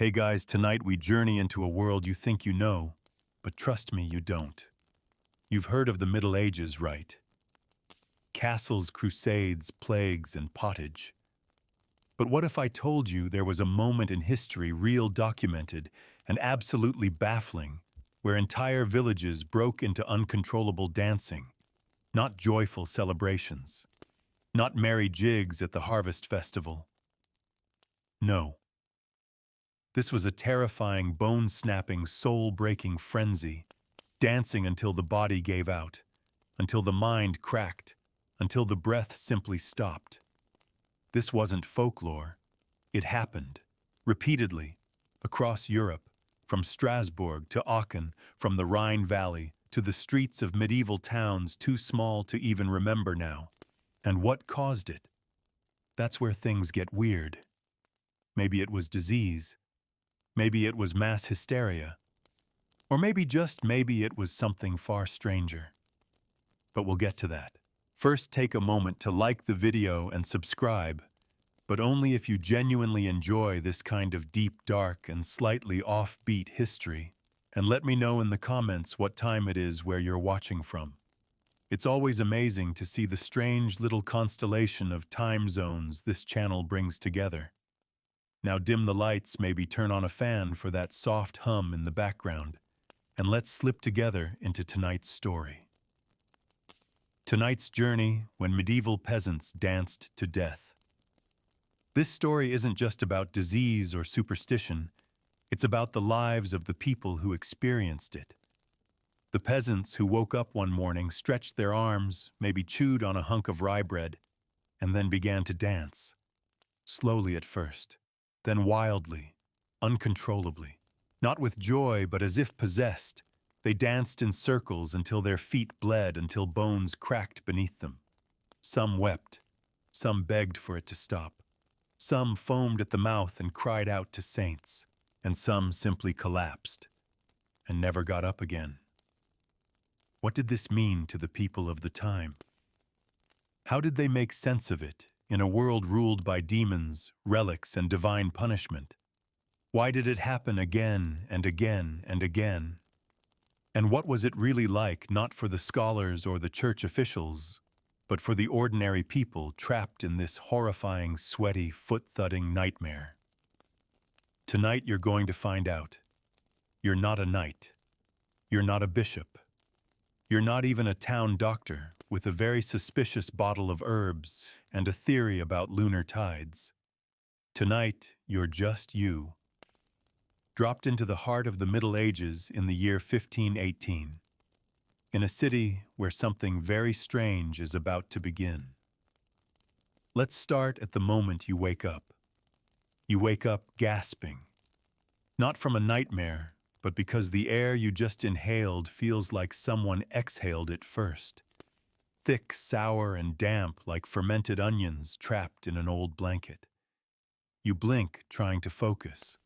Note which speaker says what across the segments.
Speaker 1: Hey guys, tonight we journey into a world you think you know, but trust me, you don't. You've heard of the Middle Ages, right? Castles, crusades, plagues, and pottage. But what if I told you there was a moment in history, real documented, and absolutely baffling, where entire villages broke into uncontrollable dancing, not joyful celebrations, not merry jigs at the harvest festival. No. This was a terrifying, bone-snapping, soul-breaking frenzy, dancing until the body gave out, until the mind cracked, until the breath simply stopped. This wasn't folklore. It happened, repeatedly, across Europe, from Strasbourg to Aachen, from the Rhine Valley to the streets of medieval towns too small to even remember now. And what caused it? That's where things get weird. Maybe it was disease. Maybe it was mass hysteria. Or maybe just maybe it was something far stranger. But we'll get to that. First, take a moment to like the video and subscribe, but only if you genuinely enjoy this kind of deep, dark, and slightly offbeat history. And let me know in the comments what time it is where you're watching from. It's always amazing to see the strange little constellation of time zones this channel brings together. Now dim the lights, maybe turn on a fan for that soft hum in the background, and let's slip together into tonight's story. Tonight's journey when medieval peasants danced to death. This story isn't just about disease or superstition, it's about the lives of the people who experienced it. The peasants who woke up one morning, stretched their arms, maybe chewed on a hunk of rye bread, and then began to dance. Slowly at first, then wildly, uncontrollably. Not with joy, but as if possessed. They danced in circles until their feet bled, until bones cracked beneath them. Some wept. Some begged for it to stop. Some foamed at the mouth and cried out to saints. And some simply collapsed and never got up again. What did this mean to the people of the time? How did they make sense of it in a world ruled by demons, relics, and divine punishment? Why did it happen again and again and again? And what was it really like, not for the scholars or the church officials, but for the ordinary people trapped in this horrifying, sweaty, foot-thudding nightmare? Tonight you're going to find out. You're not a knight. You're not a bishop. You're not even a town doctor with a very suspicious bottle of herbs and a theory about lunar tides. Tonight, you're just you. Dropped into the heart of the Middle Ages in the year 1518, in a city where something very strange is about to begin. Let's start at the moment you wake up. You wake up gasping, not from a nightmare, but because the air you just inhaled feels like someone exhaled it first. Thick, sour, and damp like fermented onions trapped in an old blanket. You blink, trying to focus.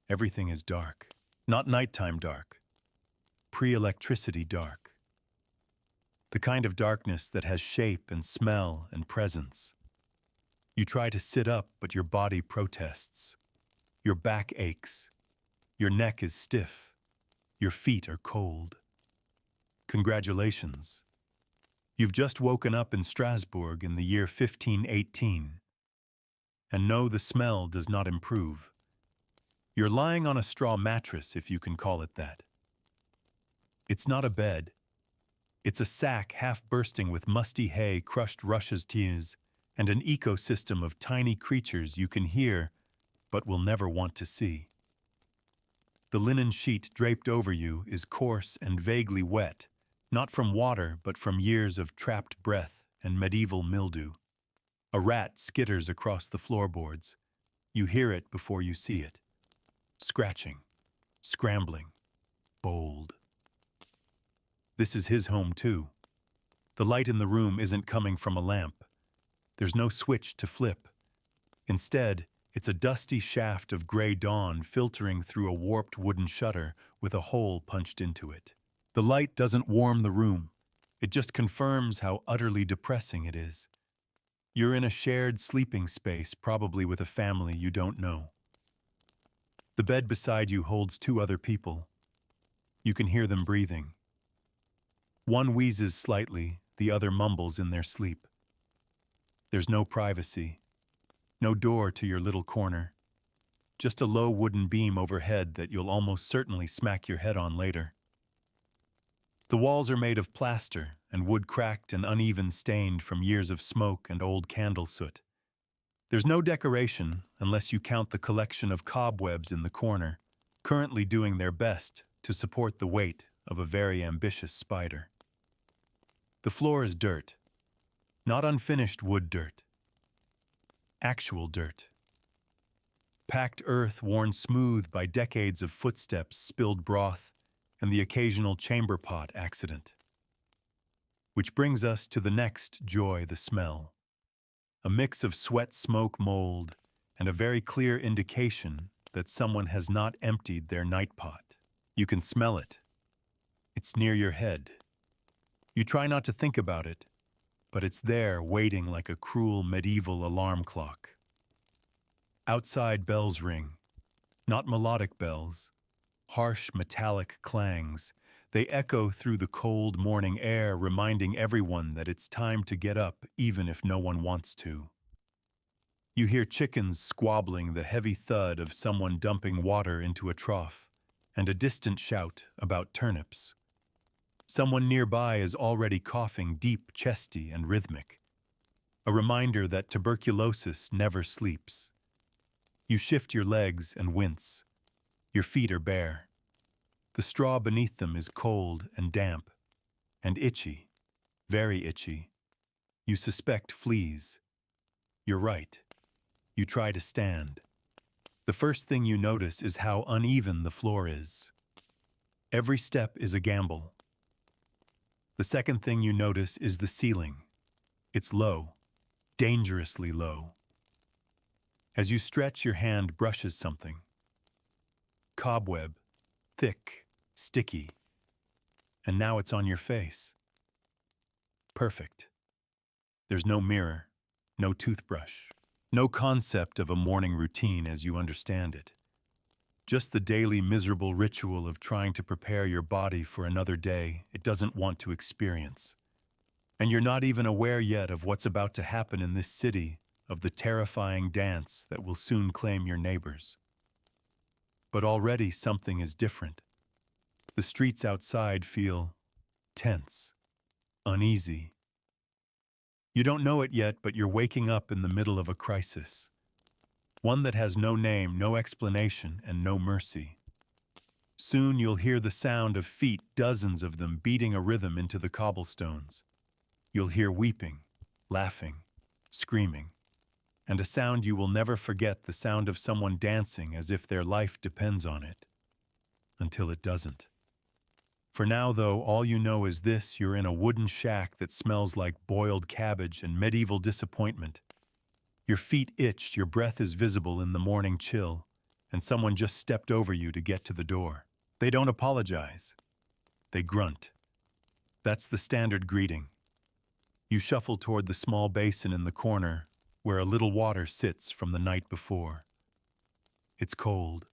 Speaker 1: Everything is dark. Not nighttime dark. Pre-electricity dark. The kind of darkness that has shape and smell and presence. You try to sit up, but your body protests. Your back aches. Your neck is stiff. Your feet are cold. Congratulations. You've just woken up in Strasbourg in the year 1518. And no, the smell does not improve. You're lying on a straw mattress, if you can call it that. It's not a bed. It's a sack half bursting with musty hay, crushed Russia's tears, and an ecosystem of tiny creatures you can hear, but will never want to see. The linen sheet draped over you is coarse and vaguely wet, not from water, but from years of trapped breath and medieval mildew. A rat skitters across the floorboards. You hear it before you see it. Scratching, scrambling, bold. This is his home too. The light in the room isn't coming from a lamp. There's no switch to flip. Instead, it's a dusty shaft of gray dawn filtering through a warped wooden shutter with a hole punched into it. The light doesn't warm the room. It just confirms how utterly depressing it is. You're in a shared sleeping space, probably with a family you don't know. The bed beside you holds two other people. You can hear them breathing. One wheezes slightly, the other mumbles in their sleep. There's no privacy, no door to your little corner, just a low wooden beam overhead that you'll almost certainly smack your head on later. The walls are made of plaster and wood cracked and uneven stained from years of smoke and old candle soot. There's no decoration unless you count the collection of cobwebs in the corner, currently doing their best to support the weight of a very ambitious spider. The floor is dirt, not unfinished wood dirt. Actual dirt. Packed earth worn smooth by decades of footsteps, spilled broth, and the occasional chamber pot accident. Which brings us to the next joy, the smell. A mix of sweat, smoke, mold, and a very clear indication that someone has not emptied their night pot. You can smell it. It's near your head. You try not to think about it, but it's there waiting like a cruel medieval alarm clock. Outside bells ring, not melodic bells, harsh metallic clangs. They echo through the cold morning air, reminding everyone that it's time to get up even if no one wants to. You hear chickens squabbling, the heavy thud of someone dumping water into a trough, and a distant shout about turnips. Someone nearby is already coughing deep, chesty, and rhythmic. A reminder that tuberculosis never sleeps. You shift your legs and wince. Your feet are bare. The straw beneath them is cold and damp, and itchy, very itchy. You suspect fleas. You're right. You try to stand. The first thing you notice is how uneven the floor is. Every step is a gamble. The second thing you notice is the ceiling. It's low, dangerously low. As you stretch, your hand brushes something. Cobweb, thick, sticky, and now it's on your face. Perfect. There's no mirror, no toothbrush, no concept of a morning routine as you understand it. Just the daily miserable ritual of trying to prepare your body for another day it doesn't want to experience. And you're not even aware yet of what's about to happen in this city, of the terrifying dance that will soon claim your neighbors. But already something is different. The streets outside feel tense, uneasy. You don't know it yet, but you're waking up in the middle of a crisis. One that has no name, no explanation, and no mercy. Soon you'll hear the sound of feet, dozens of them beating a rhythm into the cobblestones. You'll hear weeping, laughing, screaming, and a sound you will never forget, the sound of someone dancing as if their life depends on it. Until it doesn't. For now, though, all you know is this: you're in a wooden shack that smells like boiled cabbage and medieval disappointment. Your feet itch, your breath is visible in the morning chill, and someone just stepped over you to get to the door. They don't apologize. They grunt. That's the standard greeting. You shuffle toward the small basin in the corner where a little water sits from the night before. It's cold.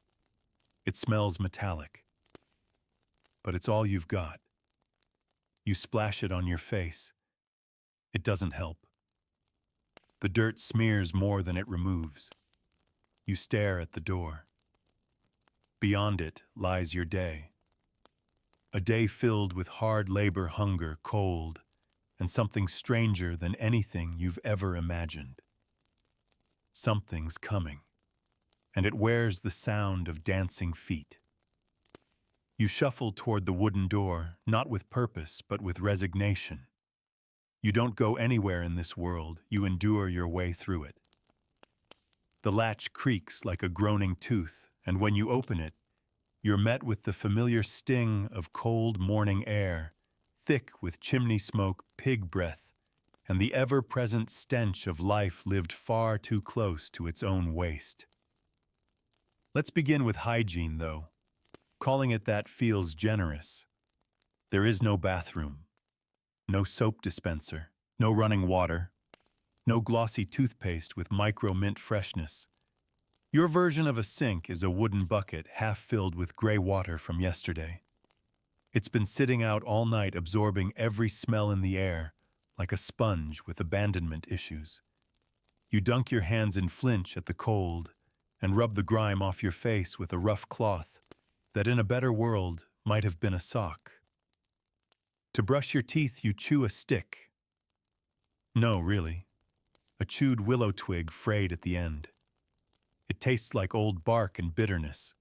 Speaker 1: It smells metallic. But it's all you've got. You splash it on your face. It doesn't help. The dirt smears more than it removes. You stare at the door. Beyond it lies your day. A day filled with hard labor, hunger, cold, and something stranger than anything you've ever imagined. Something's coming, and it wears the sound of dancing feet. You shuffle toward the wooden door, not with purpose, but with resignation. You don't go anywhere in this world, you endure your way through it. The latch creaks like a groaning tooth, and when you open it, you're met with the familiar sting of cold morning air, thick with chimney smoke, pig breath, and the ever-present stench of life lived far too close to its own waste. Let's begin with hygiene, though. Calling it that feels generous. There is no bathroom, no soap dispenser, no running water, no glossy toothpaste with micro-mint freshness. Your version of a sink is a wooden bucket half filled with gray water from yesterday. It's been sitting out all night absorbing every smell in the air, like a sponge with abandonment issues. You dunk your hands in flinch at the cold and rub the grime off your face with a rough cloth that in a better world might have been a sock. To brush your teeth, you chew a stick. No, really. A chewed willow twig frayed at the end. It tastes like old bark and bitterness.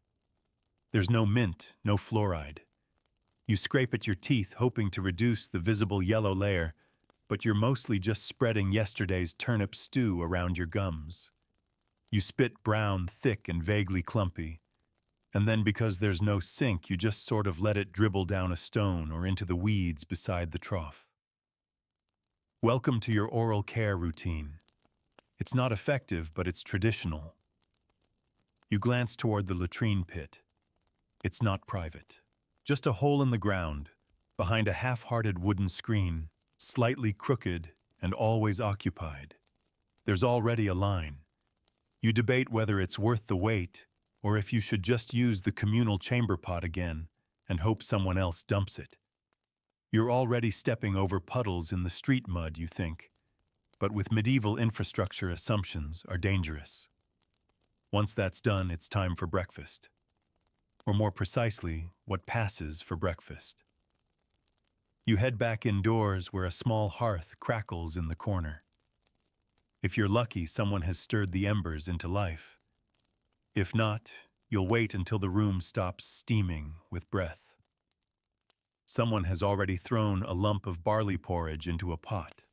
Speaker 1: There's no mint, no fluoride. You scrape at your teeth hoping to reduce the visible yellow layer, but you're mostly just spreading yesterday's turnip stew around your gums. You spit brown, thick, and vaguely clumpy. And then because there's no sink, you just sort of let it dribble down a stone or into the weeds beside the trough. Welcome to your oral care routine. It's not effective, but it's traditional. You glance toward the latrine pit. It's not private. Just a hole in the ground, behind a half-hearted wooden screen, slightly crooked and always occupied. There's already a line. You debate whether it's worth the wait, or if you should just use the communal chamber pot again and hope someone else dumps it. You're already stepping over puddles in the street mud, you think, but with medieval infrastructure, assumptions are dangerous. Once that's done, it's time for breakfast. Or more precisely, what passes for breakfast. You head back indoors where a small hearth crackles in the corner. If you're lucky, someone has stirred the embers into life. If not, you'll wait until the room stops steaming with breath. Someone has already thrown a lump of barley porridge into a pot.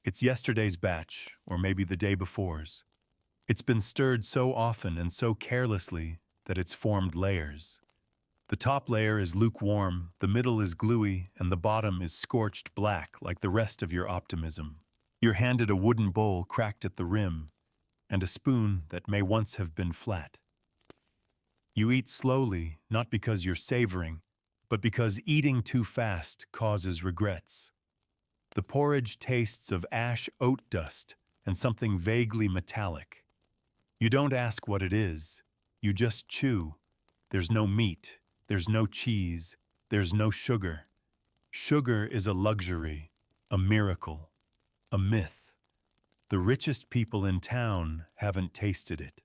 Speaker 1: It's yesterday's batch, or maybe the day before's. It's been stirred so often and so carelessly that it's formed layers. The top layer is lukewarm, the middle is gluey, and the bottom is scorched black like the rest of your optimism. You're handed a wooden bowl cracked at the rim, and a spoon that may once have been flat. You eat slowly, not because you're savoring, but because eating too fast causes regrets. The porridge tastes of ash oat dust and something vaguely metallic. You don't ask what it is, you just chew. There's no meat, there's no cheese, there's no sugar. Sugar is a luxury, a miracle, a myth. The richest people in town haven't tasted it.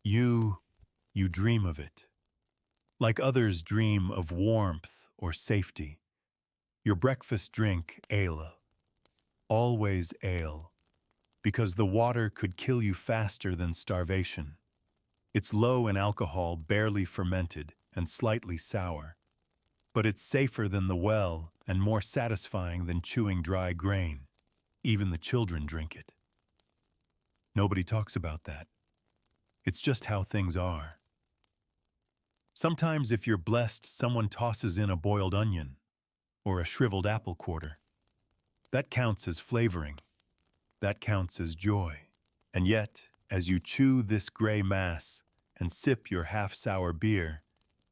Speaker 1: You dream of it. Like others dream of warmth or safety. Your breakfast drink, ale. Always ale. Because the water could kill you faster than starvation. It's low in alcohol, barely fermented, and slightly sour. But it's safer than the well and more satisfying than chewing dry grain. Even the children drink it. Nobody talks about that. It's just how things are. Sometimes if you're blessed, someone tosses in a boiled onion or a shriveled apple quarter. That counts as flavoring. That counts as joy. And yet, as you chew this gray mass and sip your half-sour beer,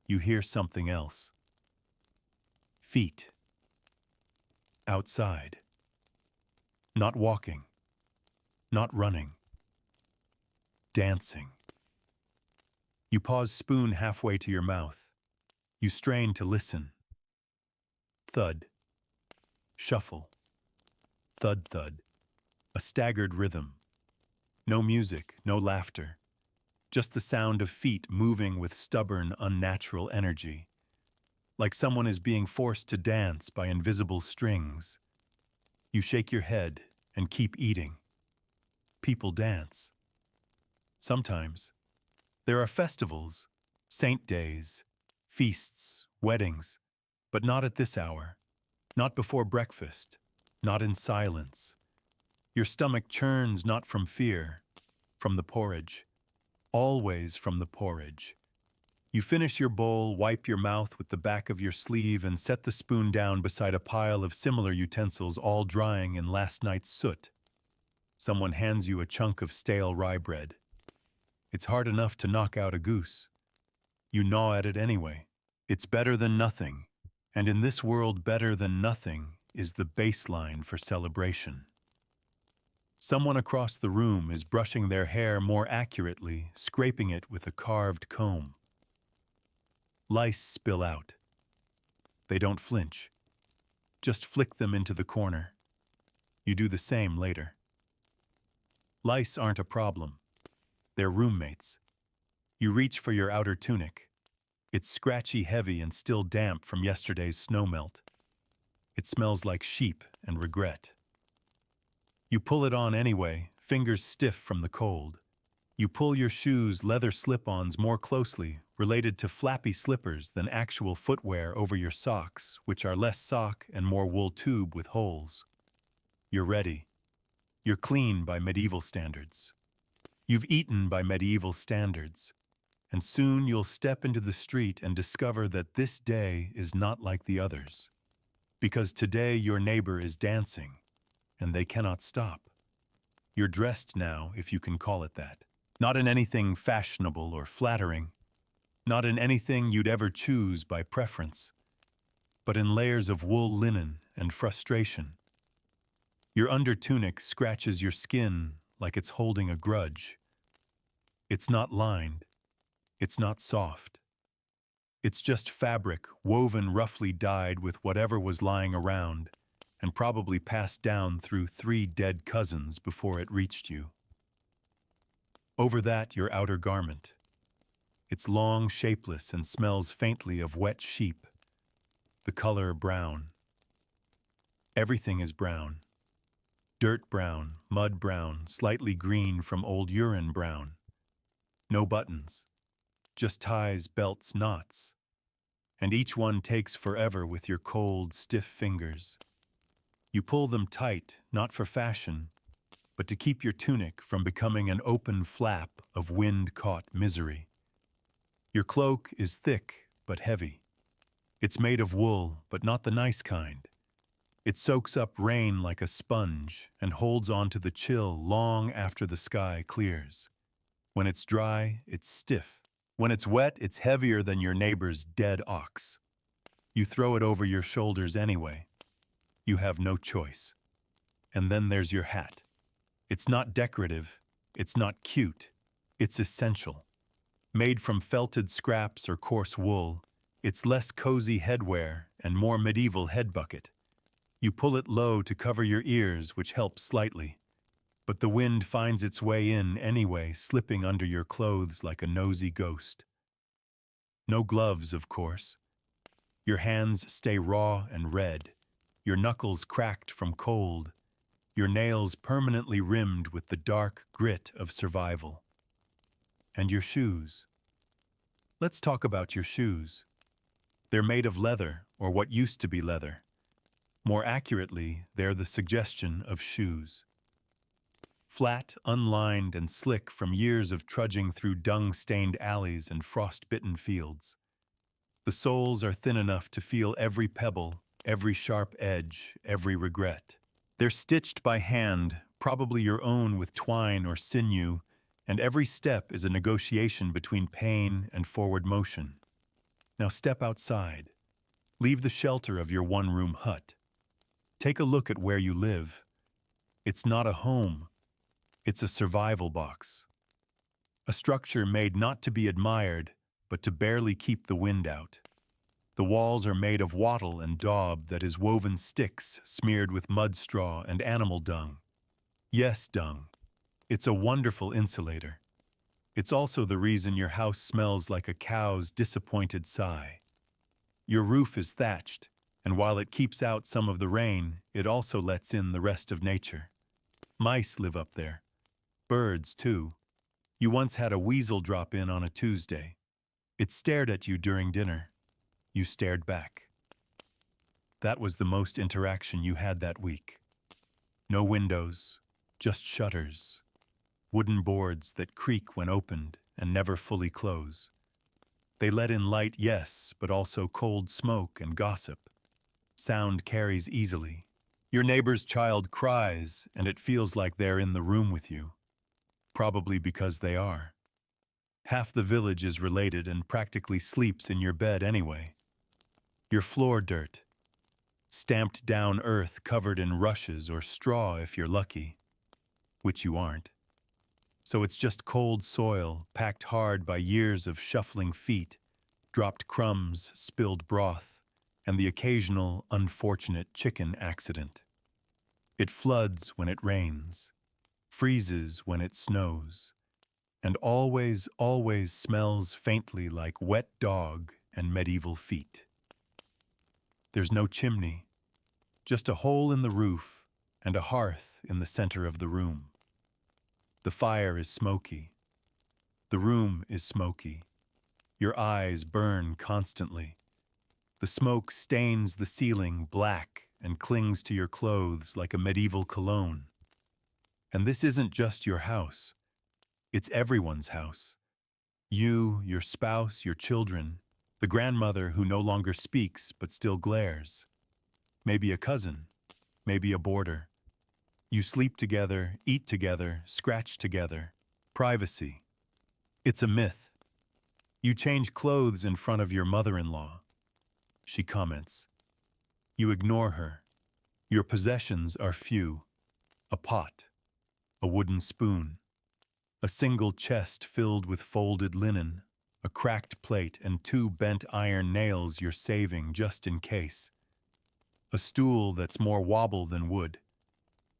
Speaker 1: you hear something else. Feet. Outside. Not walking. Not running. Dancing. You pause spoon halfway to your mouth. You strain to listen. Thud. Shuffle. Thud thud. A staggered rhythm. No music, no laughter. Just the sound of feet moving with stubborn, unnatural energy. Like someone is being forced to dance by invisible strings. You shake your head and keep eating. People dance. Sometimes. There are festivals, saint days, feasts, weddings, but not at this hour. Not before breakfast. Not in silence. Your stomach churns not from fear, from the porridge. Always from the porridge. You finish your bowl, wipe your mouth with the back of your sleeve, and set the spoon down beside a pile of similar utensils, all drying in last night's soot. Someone hands you a chunk of stale rye bread. It's hard enough to knock out a goose. You gnaw at it anyway. It's better than nothing. And in this world, better than nothing is the baseline for celebration. Someone across the room is brushing their hair more accurately, scraping it with a carved comb. Lice spill out. They don't flinch. Just flick them into the corner. You do the same later. Lice aren't a problem. They're roommates. You reach for your outer tunic. It's scratchy, heavy, and still damp from yesterday's snowmelt. It smells like sheep and regret. You pull it on anyway, fingers stiff from the cold. You pull your shoes' leather slip-ons more closely, related to flappy slippers than actual footwear over your socks, which are less sock and more wool tube with holes. You're ready. You're clean by medieval standards. You've eaten by medieval standards. And soon you'll step into the street and discover that this day is not like the others. Because today your neighbor is dancing, and they cannot stop. You're dressed now, if you can call it that. Not in anything fashionable or flattering. Not in anything you'd ever choose by preference. But in layers of wool linen and frustration. Your under tunic scratches your skin like it's holding a grudge. It's not lined. It's not soft. It's just fabric woven roughly dyed with whatever was lying around and probably passed down through 3 dead cousins before it reached you. Over that, your outer garment. It's long, shapeless, and smells faintly of wet sheep. The color brown. Everything is brown. Dirt brown, mud brown, slightly green from old urine brown. No buttons. Just ties, belts, knots. And each one takes forever with your cold, stiff fingers. You pull them tight, not for fashion, but to keep your tunic from becoming an open flap of wind-caught misery. Your cloak is thick but heavy. It's made of wool, but not the nice kind. It soaks up rain like a sponge and holds on to the chill long after the sky clears. When it's dry, it's stiff. When it's wet, it's heavier than your neighbor's dead ox. You throw it over your shoulders anyway. You have no choice. And then there's your hat. It's not decorative. It's not cute. It's essential. Made from felted scraps or coarse wool, it's less cozy headwear and more medieval head bucket. You pull it low to cover your ears, which helps slightly. But the wind finds its way in anyway, slipping under your clothes like a nosy ghost. No gloves, of course. Your hands stay raw and red, your knuckles cracked from cold, your nails permanently rimmed with the dark grit of survival. And your shoes. Let's talk about your shoes. They're made of leather, or what used to be leather. More accurately, they're the suggestion of shoes. Flat, unlined, and slick from years of trudging through dung-stained alleys and frost-bitten fields. The soles are thin enough to feel every pebble, every sharp edge, every regret. They're stitched by hand, probably your own with twine or sinew, and every step is a negotiation between pain and forward motion. Now step outside. Leave the shelter of your one-room hut. Take a look at where you live. It's not a home. It's a survival box. A structure made not to be admired, but to barely keep the wind out. The walls are made of wattle and daub that is woven sticks smeared with mud straw and animal dung. Yes, dung. It's a wonderful insulator. It's also the reason your house smells like a cow's disappointed sigh. Your roof is thatched, and while it keeps out some of the rain, it also lets in the rest of nature. Mice live up there. Birds, too. You once had a weasel drop in on a Tuesday. It stared at you during dinner. You stared back. That was the most interaction you had that week. No windows, just shutters. Wooden boards that creak when opened and never fully close. They let in light, yes, but also cold smoke and gossip. Sound carries easily. Your neighbor's child cries, and it feels like they're in the room with you. Probably because they are. Half the village is related and practically sleeps in your bed anyway. Your floor dirt. Stamped down earth covered in rushes or straw if you're lucky. which you aren't. So it's just cold soil, packed hard by years of shuffling feet, dropped crumbs, spilled broth, and the occasional unfortunate chicken accident. It floods when it rains, freezes when it snows, and always, always smells faintly like wet dog and medieval feet. There's no chimney, just a hole in the roof and a hearth in the center of the room. The fire is smoky. The room is smoky. Your eyes burn constantly. The smoke stains the ceiling black and clings to your clothes like a medieval cologne. And this isn't just your house. It's everyone's house. You, your spouse, your children, the grandmother who no longer speaks but still glares. Maybe a cousin, maybe a boarder. You sleep together, eat together, scratch together. Privacy. It's a myth. You change clothes in front of your mother-in-law. She comments. You ignore her. Your possessions are few. A pot, a wooden spoon, a single chest filled with folded linen, a cracked plate and 2 bent iron nails you're saving just in case. A stool that's more wobble than wood.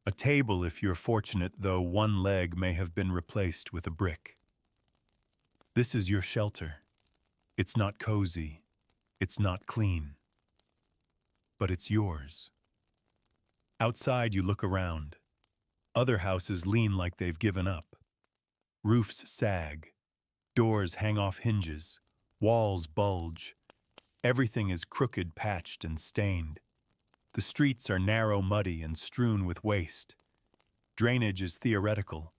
Speaker 1: A table if you're fortunate, though one leg may have been replaced with a brick. This is your shelter. It's not cozy. It's not clean. But it's yours. Outside you look around. Other houses lean like they've given up. Roofs sag. Doors hang off hinges. Walls bulge. Everything is crooked, patched, and stained. The streets are narrow, muddy, and strewn with waste. Drainage is theoretical,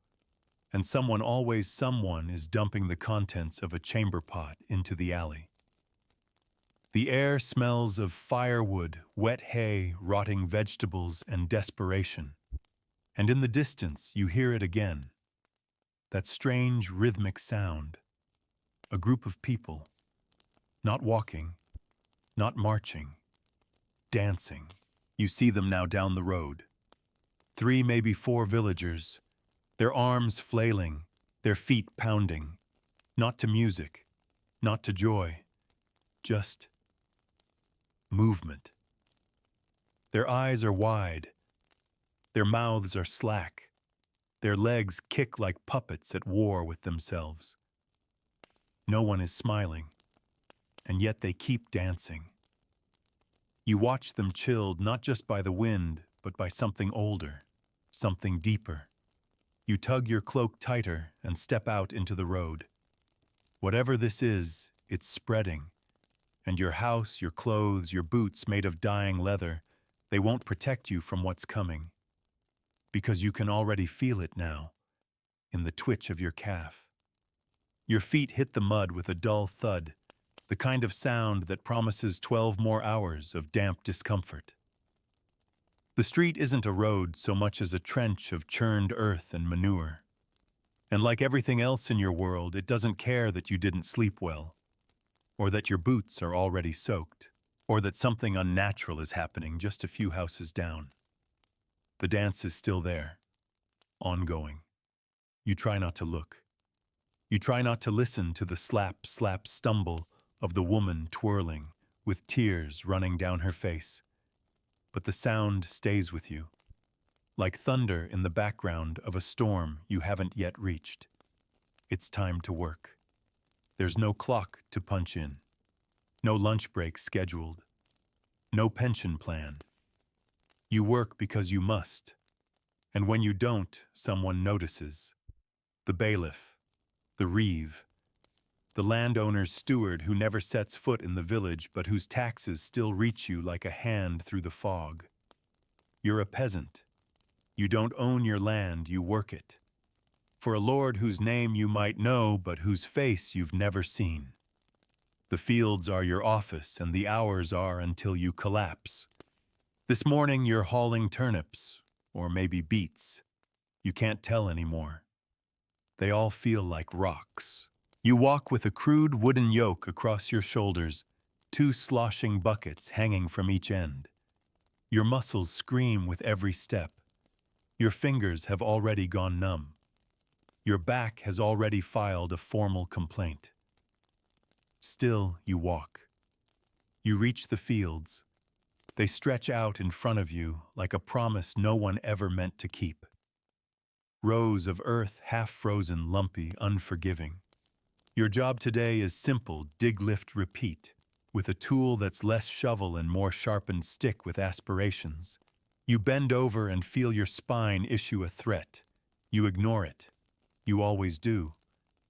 Speaker 1: and someone is dumping the contents of a chamber pot into the alley. The air smells of firewood, wet hay, rotting vegetables, and desperation. And in the distance, you hear it again. That strange rhythmic sound. A group of people, not walking, not marching, dancing. You see them now down the road. 3, maybe 4 villagers, their arms flailing, their feet pounding. Not to music, not to joy, just movement. Their eyes are wide, their mouths are slack, their legs kick like puppets at war with themselves. No one is smiling, and yet they keep dancing. You watch them chilled not just by the wind, but by something older, something deeper. You tug your cloak tighter and step out into the road. Whatever this is, it's spreading. And your house, your clothes, your boots made of dying leather, they won't protect you from what's coming. Because you can already feel it now, in the twitch of your calf. Your feet hit the mud with a dull thud, the kind of sound that promises 12 more hours of damp discomfort. The street isn't a road so much as a trench of churned earth and manure. And like everything else in your world, it doesn't care that you didn't sleep well, or that your boots are already soaked, or that something unnatural is happening just a few houses down. The dance is still there, ongoing. You try not to look. You try not to listen to the slap, slap, stumble of the woman twirling, with tears running down her face. But the sound stays with you, like thunder in the background of a storm you haven't yet reached. It's time to work. There's no clock to punch in, no lunch break scheduled, no pension plan. You work because you must, and when you don't, someone notices. The bailiff, the reeve, the landowner's steward who never sets foot in the village but whose taxes still reach you like a hand through the fog. You're a peasant. You don't own your land, you work it. For a lord whose name you might know but whose face you've never seen. The fields are your office and the hours are until you collapse. This morning you're hauling turnips, or maybe beets. You can't tell anymore. They all feel like rocks. You walk with a crude wooden yoke across your shoulders, 2 sloshing buckets hanging from each end. Your muscles scream with every step. Your fingers have already gone numb. Your back has already filed a formal complaint. Still, you walk. You reach the fields. They stretch out in front of you like a promise no one ever meant to keep. Rows of earth, half-frozen, lumpy, unforgiving. Your job today is simple: dig, lift, repeat, with a tool that's less shovel and more sharpened stick with aspirations. You bend over and feel your spine issue a threat. You ignore it. You always do.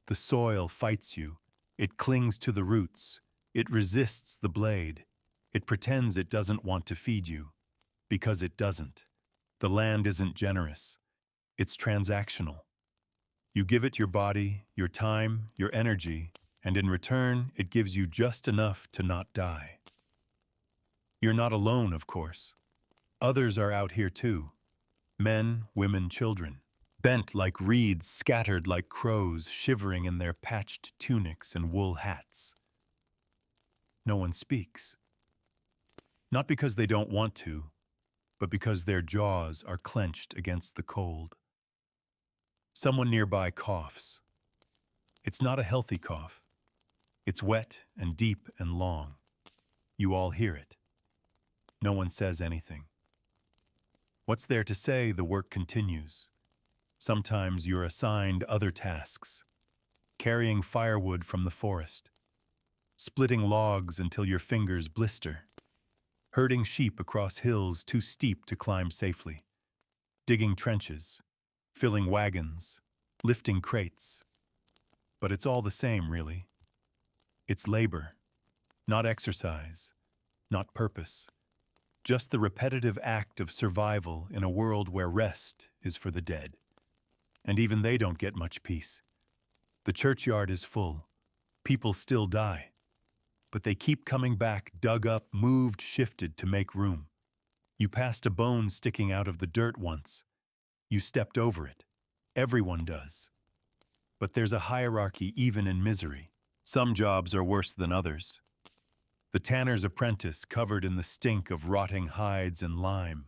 Speaker 1: The soil fights you. It clings to the roots. It resists the blade. It pretends it doesn't want to feed you. Because it doesn't. The land isn't generous. It's transactional. You give it your body, your time, your energy, and in return, it gives you just enough to not die. You're not alone, of course. Others are out here too. Men, women, children. Bent like reeds, scattered like crows, shivering in their patched tunics and wool hats. No one speaks. Not because they don't want to, but because their jaws are clenched against the cold. Someone nearby coughs. It's not a healthy cough. It's wet and deep and long. You all hear it. No one says anything. What's there to say? The work continues. Sometimes you're assigned other tasks. Carrying firewood from the forest. Splitting logs until your fingers blister. Herding sheep across hills too steep to climb safely. Digging trenches. Filling wagons. Lifting crates. But it's all the same, really. It's labor. Not exercise. Not purpose. Just the repetitive act of survival in a world where rest is for the dead. And even they don't get much peace. The churchyard is full. People still die. But they keep coming back, dug up, moved, shifted to make room. You passed a bone sticking out of the dirt once. You stepped over it. Everyone does. But there's a hierarchy even in misery. Some jobs are worse than others. The tanner's apprentice covered in the stink of rotting hides and lime.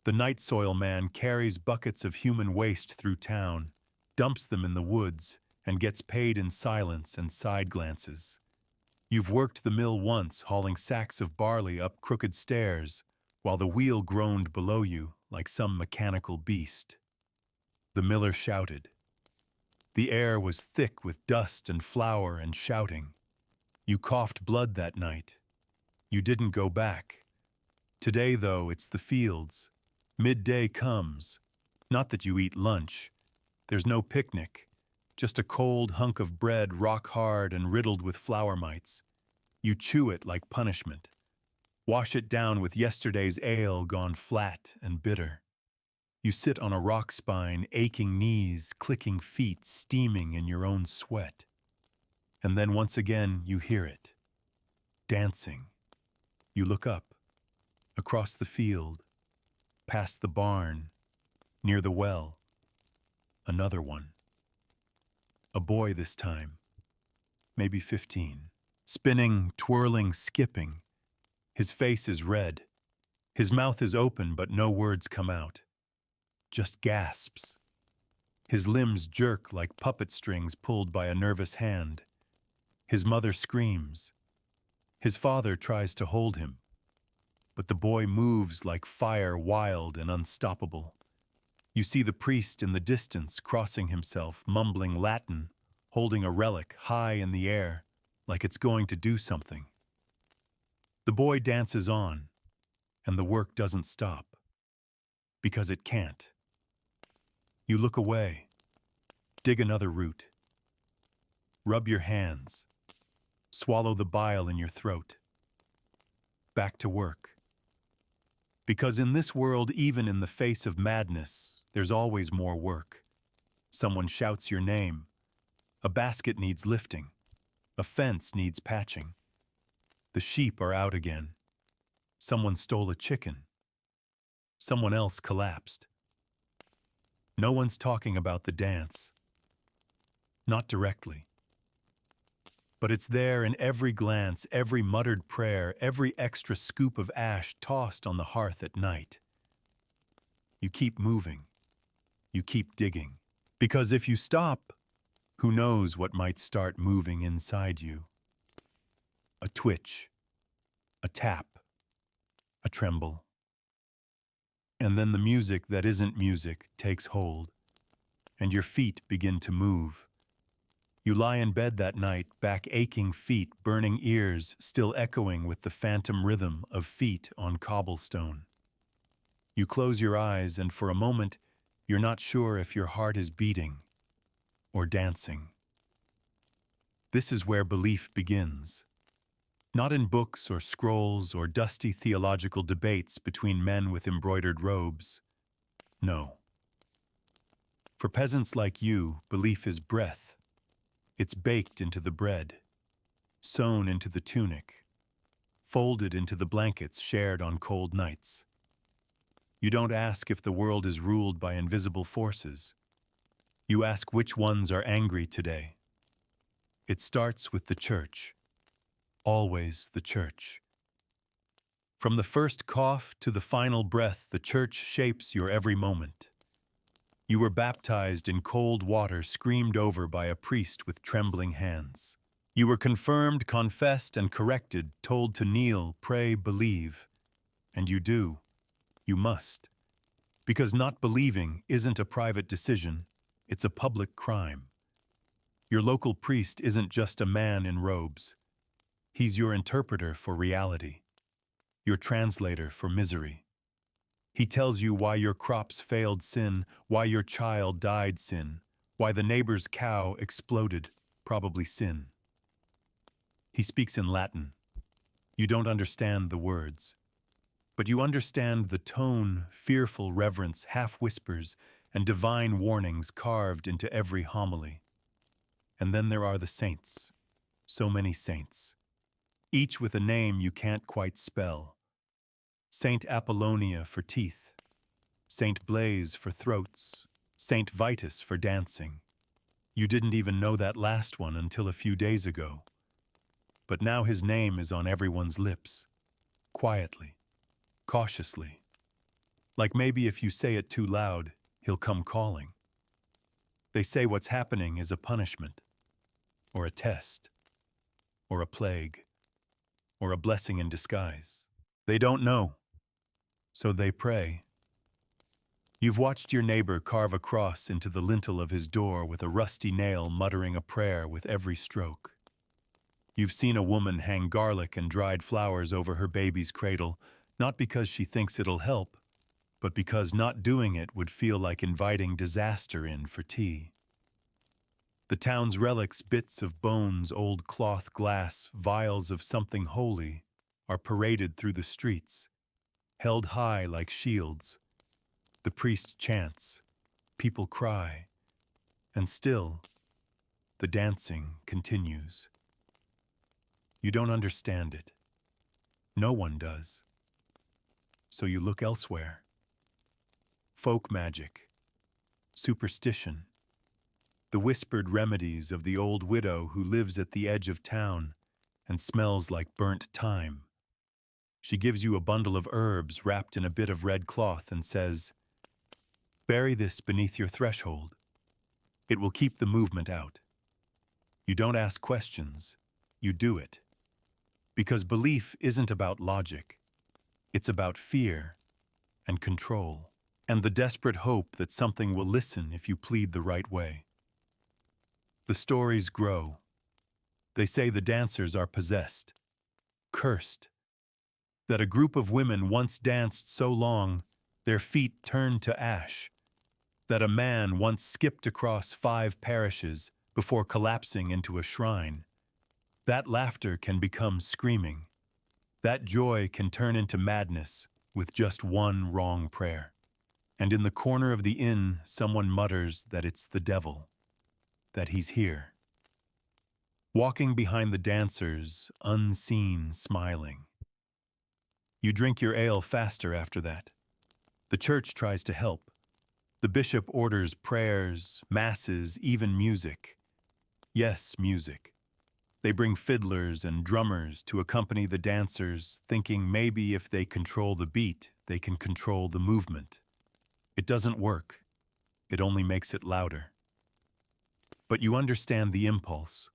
Speaker 1: The night soil man carries buckets of human waste through town, dumps them in the woods, and gets paid in silence and side glances. You've worked the mill once, hauling sacks of barley up crooked stairs, while the wheel groaned below you like some mechanical beast. The miller shouted. The air was thick with dust and flour and shouting. You coughed blood that night. You didn't go back. Today, though, it's the fields. Midday comes. Not that you eat lunch. There's no picnic. Just a cold hunk of bread, rock hard and riddled with flour mites. You chew it like punishment. Wash it down with yesterday's ale gone flat and bitter. You sit on a rock spine, aching knees, clicking feet, steaming in your own sweat. And then once again you hear it. Dancing. You look up. Across the field. Past the barn. Near the well. Another one. A boy this time. Maybe 15. Spinning, twirling, skipping. His face is red. His mouth is open, but no words come out. Just gasps. His limbs jerk like puppet strings pulled by a nervous hand. His mother screams. His father tries to hold him. But the boy moves like fire, wild and unstoppable. You see the priest in the distance crossing himself, mumbling Latin, holding a relic high in the air, like it's going to do something. The boy dances on, and the work doesn't stop. Because it can't. You look away. Dig another root. Rub your hands. Swallow the bile in your throat. Back to work. Because in this world, even in the face of madness, there's always more work. Someone shouts your name. A basket needs lifting. A fence needs patching. The sheep are out again. Someone stole a chicken. Someone else collapsed. No one's talking about the dance. Not directly. But it's there in every glance, every muttered prayer, every extra scoop of ash tossed on the hearth at night. You keep moving. You keep digging. Because if you stop, who knows what might start moving inside you? A twitch, a tap, a tremble. And then the music that isn't music takes hold, and your feet begin to move. You lie in bed that night, back aching feet, burning ears, still echoing with the phantom rhythm of feet on cobblestone. You close your eyes, and for a moment, you're not sure if your heart is beating or dancing. This is where belief begins. Not in books or scrolls or dusty theological debates between men with embroidered robes. No. For peasants like you, belief is breath. It's baked into the bread, sewn into the tunic, folded into the blankets shared on cold nights. You don't ask if the world is ruled by invisible forces. You ask which ones are angry today. It starts with the church. Always the church. From the first cough to the final breath, the church shapes your every moment. You were baptized in cold water, screamed over by a priest with trembling hands. You were confirmed, confessed, and corrected, told to kneel, pray, believe. And you do. You must. Because not believing isn't a private decision, it's a public crime. Your local priest isn't just a man in robes. He's your interpreter for reality, your translator for misery. He tells you why your crops failed sin, why your child died sin, why the neighbor's cow exploded, probably sin. He speaks in Latin. You don't understand the words, but you understand the tone, fearful reverence, half-whispers, and divine warnings carved into every homily. And then there are the saints, so many saints, each with a name you can't quite spell. Saint Apollonia for teeth, Saint Blaise for throats, Saint Vitus for dancing. You didn't even know that last one until a few days ago. But now his name is on everyone's lips, quietly, cautiously. Like maybe if you say it too loud, he'll come calling. They say what's happening is a punishment, or a test, or a plague, or a blessing in disguise. They don't know, so they pray. You've watched your neighbor carve a cross into the lintel of his door with a rusty nail, muttering a prayer with every stroke. You've seen a woman hang garlic and dried flowers over her baby's cradle, not because she thinks it'll help, but because not doing it would feel like inviting disaster in for tea. The town's relics, bits of bones, old cloth, glass, vials of something holy, are paraded through the streets, held high like shields. The priest chants, people cry, and still, the dancing continues. You don't understand it. No one does. So you look elsewhere. Folk magic, superstition, the whispered remedies of the old widow who lives at the edge of town and smells like burnt thyme. She gives you a bundle of herbs wrapped in a bit of red cloth and says, "Bury this beneath your threshold. It will keep the movement out." You don't ask questions, you do it. Because belief isn't about logic. It's about fear and control, and the desperate hope that something will listen if you plead the right way. The stories grow. They say the dancers are possessed, cursed, that a group of women once danced so long their feet turned to ash, that a man once skipped across 5 parishes before collapsing into a shrine. That laughter can become screaming. That joy can turn into madness with just one wrong prayer. And in the corner of the inn, someone mutters that it's the devil, that he's here. Walking behind the dancers, unseen, smiling. You drink your ale faster after that. The church tries to help. The bishop orders prayers, masses, even music. Yes, music. They bring fiddlers and drummers to accompany the dancers, thinking maybe if they control the beat, they can control the movement. It doesn't work. It only makes it louder. But you understand the impulse.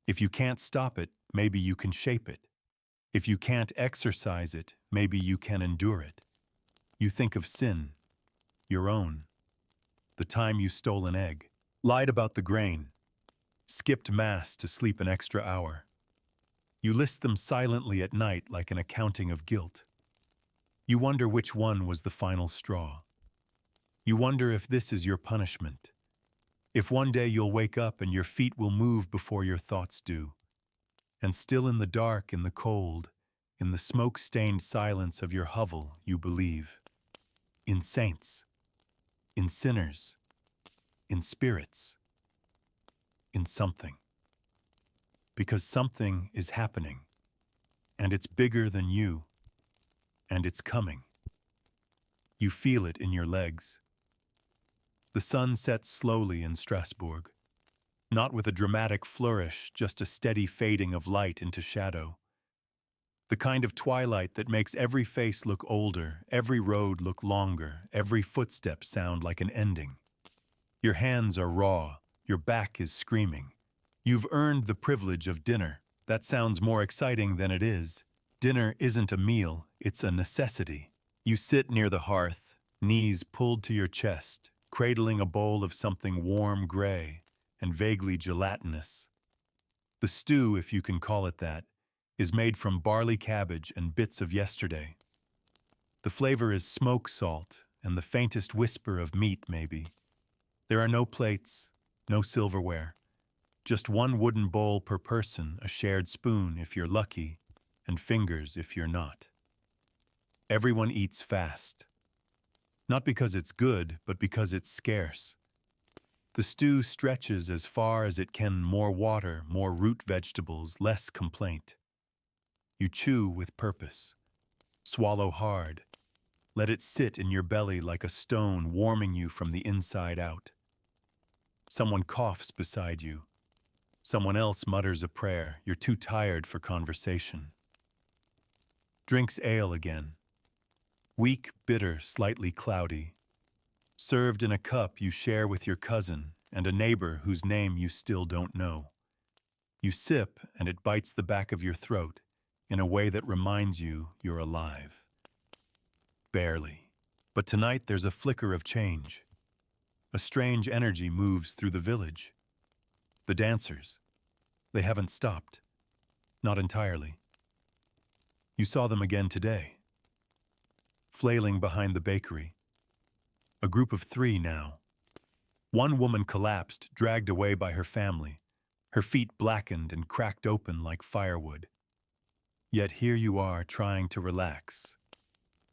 Speaker 1: If you can't stop it, maybe you can shape it. If you can't exercise it, maybe you can endure it. You think of sin, your own, the time you stole an egg, lied about the grain, skipped mass to sleep an extra hour. You list them silently at night like an accounting of guilt. You wonder which one was the final straw. You wonder if this is your punishment. If one day you'll wake up and your feet will move before your thoughts do. And still in the dark, in the cold, in the smoke-stained silence of your hovel, you believe. In saints, in sinners, in spirits, in something. Because something is happening, and it's bigger than you, and it's coming. You feel it in your legs. The sun sets slowly in Strasbourg, not with a dramatic flourish, just a steady fading of light into shadow. The kind of twilight that makes every face look older, every road look longer, every footstep sound like an ending. Your hands are raw, your back is screaming. You've earned the privilege of dinner. That sounds more exciting than it is. Dinner isn't a meal, it's a necessity. You sit near the hearth, knees pulled to your chest, cradling a bowl of something warm gray and vaguely gelatinous. The stew, if you can call it that, is made from barley cabbage and bits of yesterday. The flavor is smoke salt and the faintest whisper of meat, maybe. There are no plates, no silverware. Just one wooden bowl per person, a shared spoon if you're lucky, and fingers if you're not. Everyone eats fast. Not because it's good, but because it's scarce. The stew stretches as far as it can, more water, more root vegetables, less complaint. You chew with purpose. Swallow hard. Let it sit in your belly like a stone, warming you from the inside out. Someone coughs beside you. Someone else mutters a prayer. You're too tired for conversation. Drinks ale again. Weak, bitter, slightly cloudy. Served in a cup you share with your cousin and a neighbor whose name you still don't know. You sip and it bites the back of your throat in a way that reminds you you're alive. Barely. But tonight there's a flicker of change. A strange energy moves through the village. The dancers. They haven't stopped. Not entirely. You saw them again today. Flailing behind the bakery. A group of 3 now. One woman collapsed, dragged away by her family, her feet blackened and cracked open like firewood. Yet here you are trying to relax.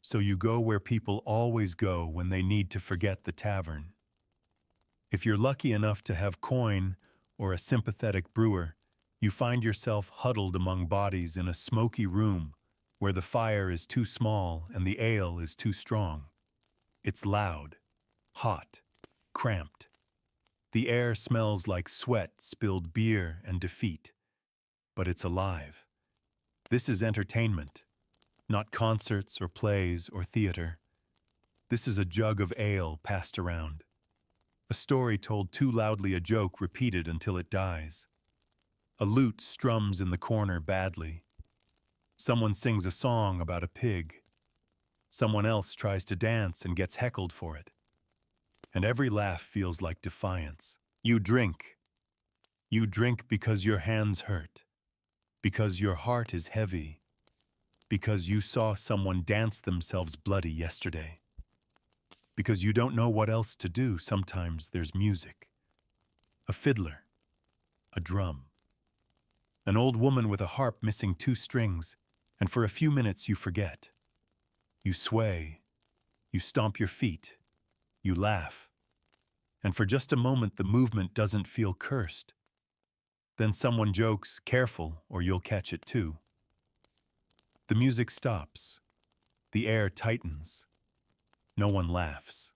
Speaker 1: So you go where people always go when they need to forget the tavern. If you're lucky enough to have coin or a sympathetic brewer, you find yourself huddled among bodies in a smoky room where the fire is too small and the ale is too strong. It's loud, hot, cramped. The air smells like sweat, spilled beer, and defeat. But it's alive. This is entertainment, not concerts or plays or theater. This is a jug of ale passed around. A story told too loudly, a joke repeated until it dies. A lute strums in the corner badly. Someone sings a song about a pig. Someone else tries to dance and gets heckled for it. And every laugh feels like defiance. You drink. You drink because your hands hurt, because your heart is heavy, because you saw someone dance themselves bloody yesterday. Because you don't know what else to do. Sometimes there's music. A fiddler. A drum. An old woman with a harp missing 2 strings, and for a few minutes you forget. You sway. You stomp your feet. You laugh. And for just a moment the movement doesn't feel cursed. Then someone jokes, "Careful, or you'll catch it too." The music stops. The air tightens. No one laughs.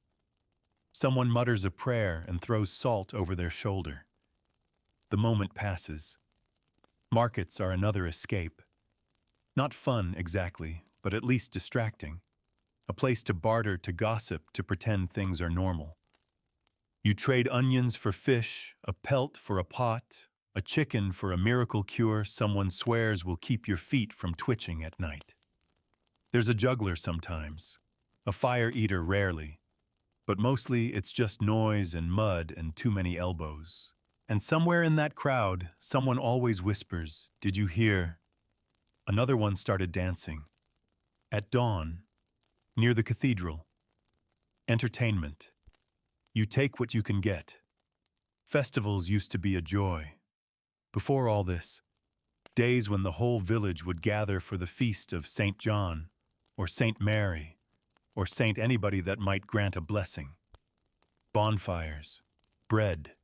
Speaker 1: Someone mutters a prayer and throws salt over their shoulder. The moment passes. Markets are another escape. Not fun exactly, but at least distracting. a place to barter, to gossip, to pretend things are normal. You trade onions for fish, a pelt for a pot, a chicken for a miracle cure someone swears will keep your feet from twitching at night. There's a juggler sometimes, a fire eater rarely, but mostly it's just noise and mud and too many elbows. And somewhere in that crowd, someone always whispers, "Did you hear?" Another one started dancing. At dawn, near the cathedral. Entertainment. You take what you can get. Festivals used to be a joy. Before all this, days when the whole village would gather for the feast of St. John, or St. Mary, or Saint anybody that might grant a blessing. Bonfires, bread,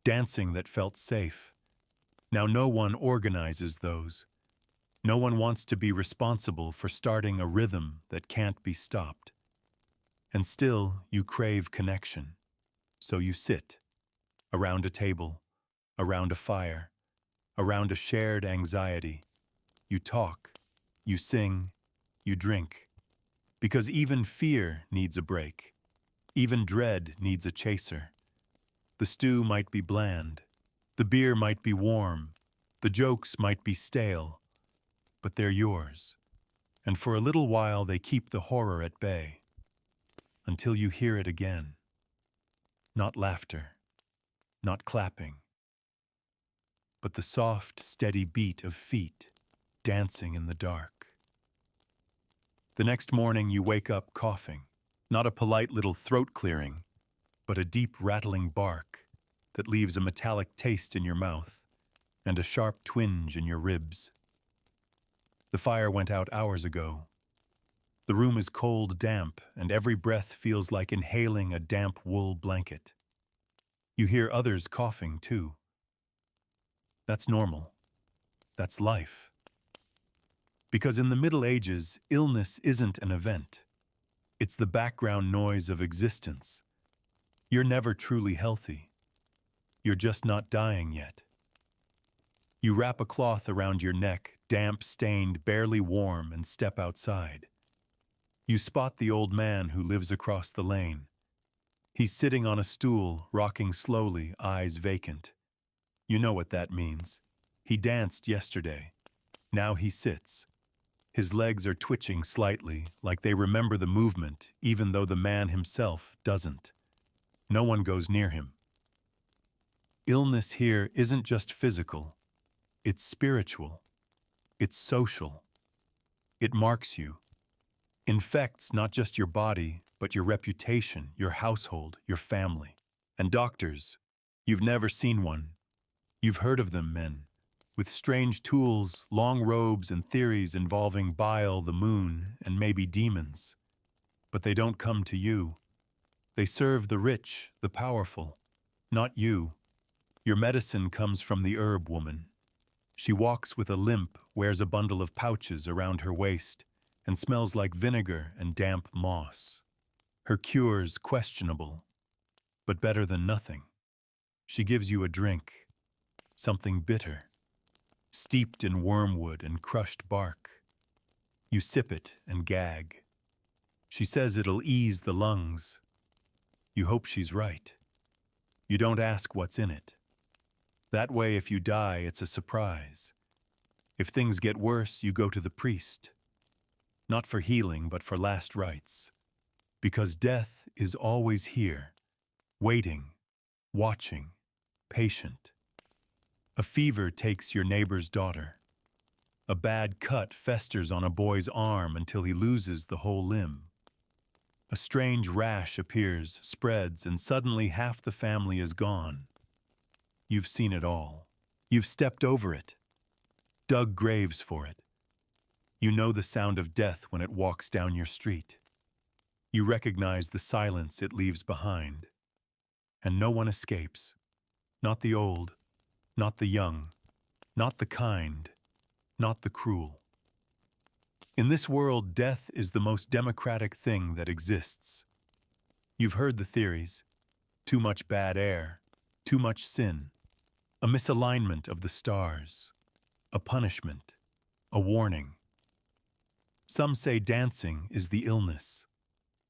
Speaker 1: dancing that felt safe. Now no one organizes those. No one wants to be responsible for starting a rhythm that can't be stopped. And still you crave connection. So you sit, around a table, around a fire, around a shared anxiety. You talk, you sing, you drink. Because even fear needs a break. Even dread needs a chaser. The stew might be bland. The beer might be warm. The jokes might be stale. But they're yours. And for a little while they keep the horror at bay. Until you hear it again. Not laughter. Not clapping. But the soft, steady beat of feet dancing in the dark. The next morning you wake up coughing. Not a polite little throat clearing, but a deep rattling bark that leaves a metallic taste in your mouth and a sharp twinge in your ribs. The fire went out hours ago. The room is cold, damp, and every breath feels like inhaling a damp wool blanket. You hear others coughing, too. That's normal. That's life. Because in the Middle Ages, illness isn't an event. It's the background noise of existence. You're never truly healthy. You're just not dying yet. You wrap a cloth around your neck, damp, stained, barely warm, and step outside. You spot the old man who lives across the lane. He's sitting on a stool, rocking slowly, eyes vacant. You know what that means. He danced yesterday. Now he sits. His legs are twitching slightly, like they remember the movement, even though the man himself doesn't. No one goes near him. Illness here isn't just physical. It's spiritual. It's social. It marks you. Infects not just your body, but your reputation, your household, your family. And doctors, you've never seen one. You've heard of them, men. With strange tools, long robes, and theories involving bile, the moon, and maybe demons. But they don't come to you. They serve the rich, the powerful. Not you. Your medicine comes from the herb woman. She walks with a limp, wears a bundle of pouches around her waist, and smells like vinegar and damp moss. Her cure's questionable, but better than nothing. She gives you a drink, something bitter, steeped in wormwood and crushed bark. You sip it and gag. She says it'll ease the lungs. You hope she's right. You don't ask what's in it. That way, if you die, it's a surprise. If things get worse, you go to the priest. Not for healing, but for last rites. Because death is always here, waiting, watching, patient. A fever takes your neighbor's daughter. A bad cut festers on a boy's arm until he loses the whole limb. A strange rash appears, spreads, and suddenly half the family is gone. You've seen it all. You've stepped over it, dug graves for it. You know the sound of death when it walks down your street. You recognize the silence it leaves behind. And no one escapes. Not the old, not the young, not the kind, not the cruel. In this world, death is the most democratic thing that exists. You've heard the theories. Too much bad air, too much sin, a misalignment of the stars, a punishment, a warning. Some say dancing is the illness.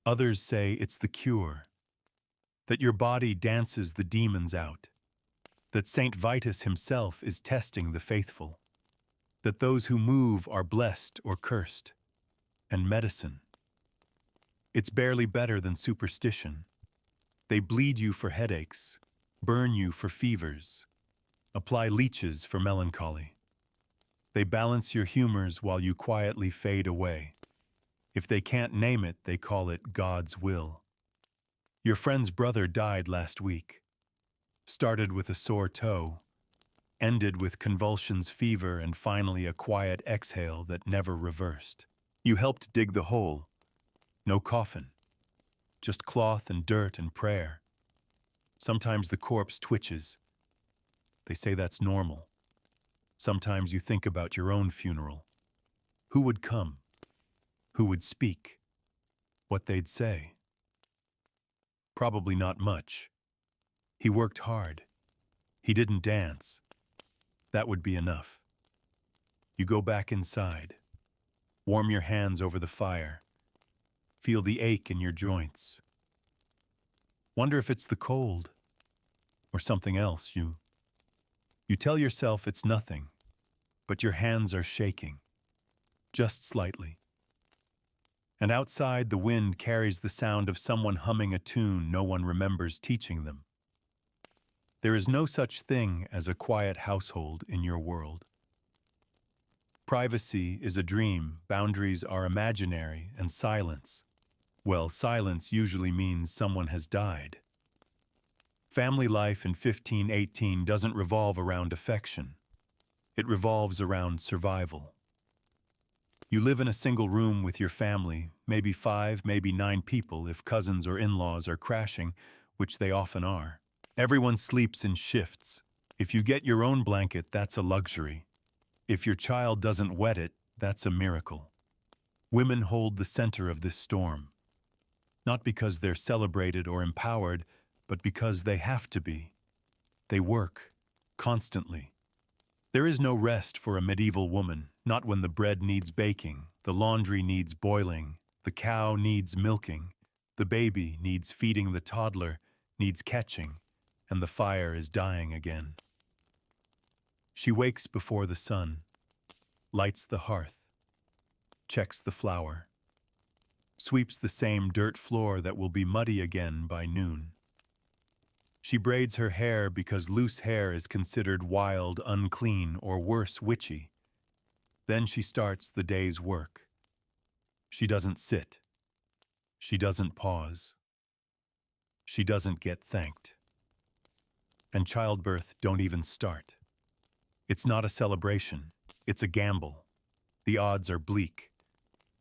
Speaker 1: Others say it's the cure, that your body dances the demons out, that Saint Vitus himself is testing the faithful, that those who move are blessed or cursed, and medicine. It's barely better than superstition. They bleed you for headaches, burn you for fevers, apply leeches for melancholy. They balance your humors while you quietly fade away. If they can't name it, they call it God's will. Your friend's brother died last week. Started with a sore toe, ended with convulsions, fever, and finally a quiet exhale that never reversed. You helped dig the hole. No coffin, just cloth and dirt and prayer. Sometimes the corpse twitches. They say that's normal. Sometimes you think about your own funeral. Who would come? Who would speak? What they'd say? Probably not much. He worked hard. He didn't dance. That would be enough. You go back inside. Warm your hands over the fire. Feel the ache in your joints. Wonder if it's the cold or something else. You tell yourself it's nothing, but your hands are shaking, just slightly. And outside, the wind carries the sound of someone humming a tune no one remembers teaching them. There is no such thing as a quiet household in your world. Privacy is a dream, boundaries are imaginary, and silence, well, silence usually means someone has died. Family life in 1518 doesn't revolve around affection. It revolves around survival. You live in a single room with your family, maybe 5, maybe 9 people if cousins or in-laws are crashing, which they often are. Everyone sleeps in shifts. If you get your own blanket, that's a luxury. If your child doesn't wet it, that's a miracle. Women hold the center of this storm. Not because they're celebrated or empowered, but because they have to be. They work, constantly. There is no rest for a medieval woman, not when the bread needs baking, the laundry needs boiling, the cow needs milking, the baby needs feeding, the toddler needs catching, and the fire is dying again. She wakes before the sun, lights the hearth, checks the flour, sweeps the same dirt floor that will be muddy again by noon. She braids her hair because loose hair is considered wild, unclean, or worse, witchy. Then she starts the day's work. She doesn't sit. She doesn't pause. She doesn't get thanked. And childbirth don't even start. It's not a celebration. It's a gamble. The odds are bleak.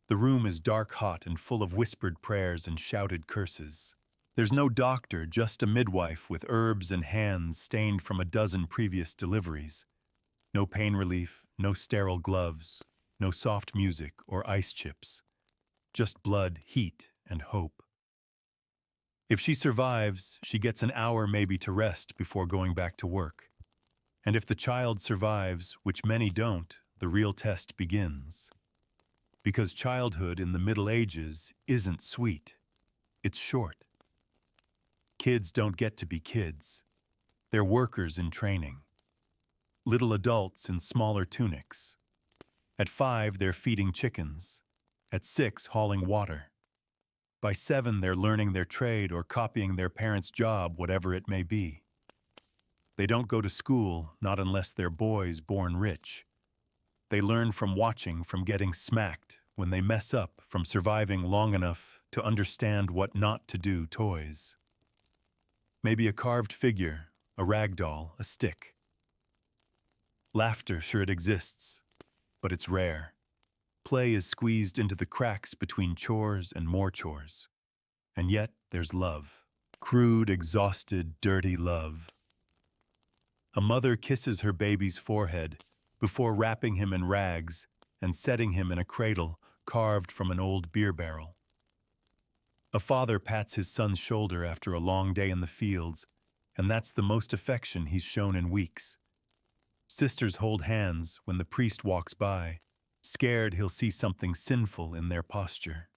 Speaker 1: The room is dark, hot, and full of whispered prayers and shouted curses. There's no doctor, just a midwife with herbs and hands stained from a dozen previous deliveries. No pain relief, no sterile gloves, no soft music or ice chips. Just blood, heat, and hope. If she survives, she gets an hour maybe to rest before going back to work. And if the child survives, which many don't, the real test begins. Because childhood in the Middle Ages isn't sweet. It's short. Kids don't get to be kids. They're workers in training. Little adults in smaller tunics. At 5, they're feeding chickens. At 6, hauling water. By 7, they're learning their trade or copying their parents' job, whatever it may be. They don't go to school, not unless they're boys born rich. They learn from watching, from getting smacked when they mess up, from surviving long enough to understand what not to do. Toys. Maybe a carved figure, a rag doll, a stick. Laughter, sure, it exists, but it's rare. Play is squeezed into the cracks between chores and more chores. And yet there's love. Crude, exhausted, dirty love. A mother kisses her baby's forehead before wrapping him in rags and setting him in a cradle carved from an old beer barrel. A father pats his son's shoulder after a long day in the fields, and that's the most affection he's shown in weeks. Sisters hold hands when the priest walks by, scared he'll see something sinful in their posture.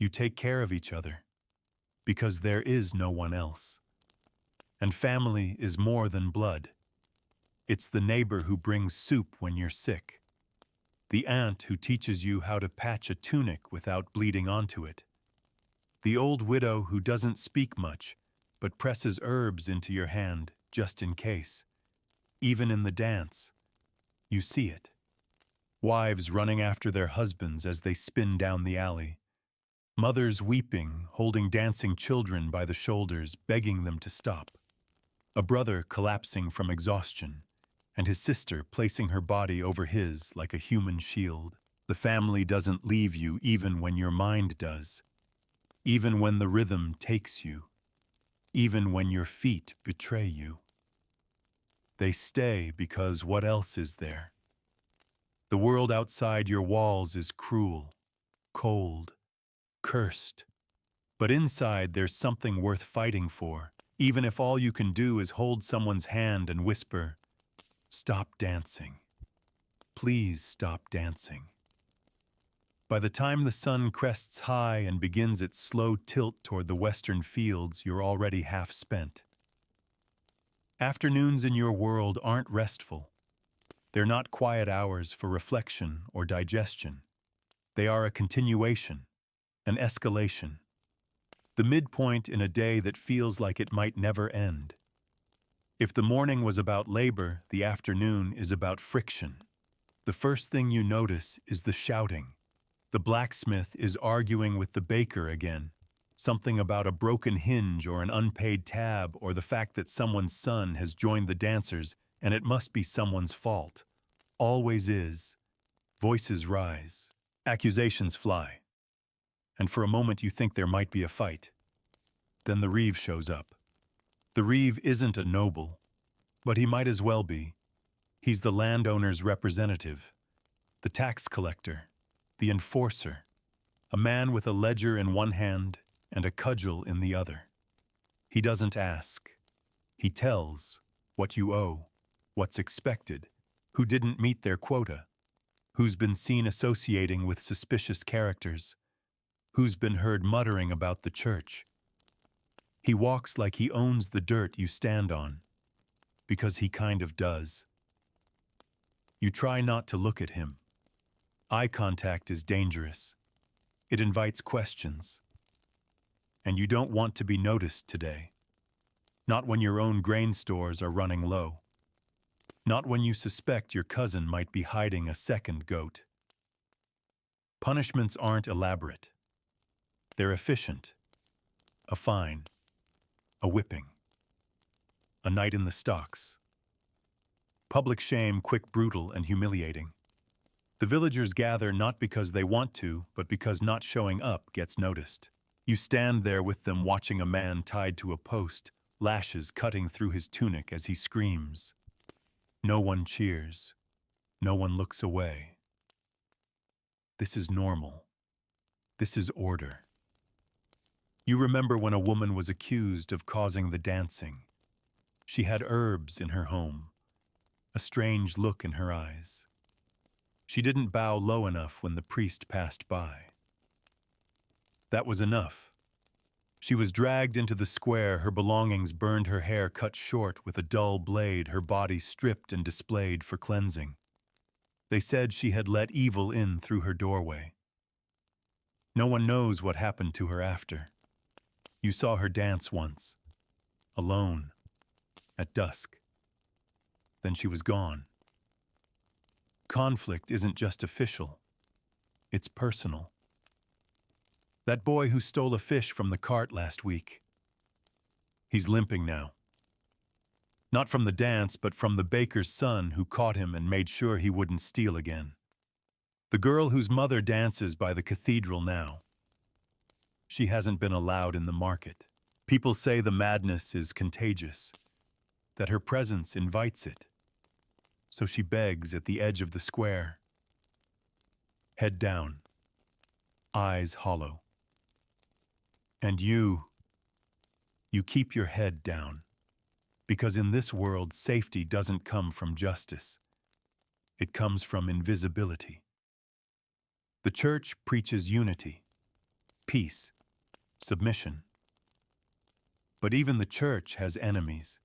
Speaker 1: You take care of each other, because there is no one else. And family is more than blood. It's the neighbor who brings soup when you're sick, the aunt who teaches you how to patch a tunic without bleeding onto it, the old widow who doesn't speak much but presses herbs into your hand just in case. Even in the dance, you see it. Wives running after their husbands as they spin down the alley. Mothers weeping, holding dancing children by the shoulders, begging them to stop. A brother collapsing from exhaustion, and his sister placing her body over his like a human shield. The family doesn't leave you even when your mind does, even when the rhythm takes you, even when your feet betray you. They stay because what else is there? The world outside your walls is cruel, cold, cursed. But inside there's something worth fighting for, even if all you can do is hold someone's hand and whisper, "Stop dancing. Please stop dancing." By the time the sun crests high and begins its slow tilt toward the western fields, you're already half spent. Afternoons in your world aren't restful. They're not quiet hours for reflection or digestion. They are a continuation, an escalation, the midpoint in a day that feels like it might never end. If the morning was about labor, the afternoon is about friction. The first thing you notice is the shouting. The blacksmith is arguing with the baker again. Something about a broken hinge or an unpaid tab or the fact that someone's son has joined the dancers and it must be someone's fault. Always is. Voices rise. Accusations fly. And for a moment you think there might be a fight. Then the reeve shows up. The reeve isn't a noble, but he might as well be. He's the landowner's representative, the tax collector, the enforcer, a man with a ledger in one hand and a cudgel in the other. He doesn't ask. He tells what you owe, what's expected, who didn't meet their quota, who's been seen associating with suspicious characters, who's been heard muttering about the church. He walks like he owns the dirt you stand on, because he kind of does. You try not to look at him. Eye contact is dangerous. It invites questions. And you don't want to be noticed today. Not when your own grain stores are running low. Not when you suspect your cousin might be hiding a second goat. Punishments aren't elaborate. They're efficient. A fine. A whipping. A night in the stocks. Public shame, quick, brutal, and humiliating. The villagers gather not because they want to, but because not showing up gets noticed. You stand there with them watching a man tied to a post, lashes cutting through his tunic as he screams. No one cheers. No one looks away. This is normal. This is order. You remember when a woman was accused of causing the dancing. She had herbs in her home, a strange look in her eyes. She didn't bow low enough when the priest passed by. That was enough. She was dragged into the square, her belongings burned, her hair cut short with a dull blade, her body stripped and displayed for cleansing. They said she had let evil in through her doorway. No one knows what happened to her after. You saw her dance once, alone, at dusk. Then she was gone. Conflict isn't just official, it's personal. That boy who stole a fish from the cart last week. He's limping now. Not from the dance, but from the baker's son who caught him and made sure he wouldn't steal again. The girl whose mother dances by the cathedral now. She hasn't been allowed in the market. People say the madness is contagious, that her presence invites it. So she begs at the edge of the square. Head down, eyes hollow. And you keep your head down, because in this world safety doesn't come from justice. It comes from invisibility. The church preaches unity, peace, submission. But even the church has enemies.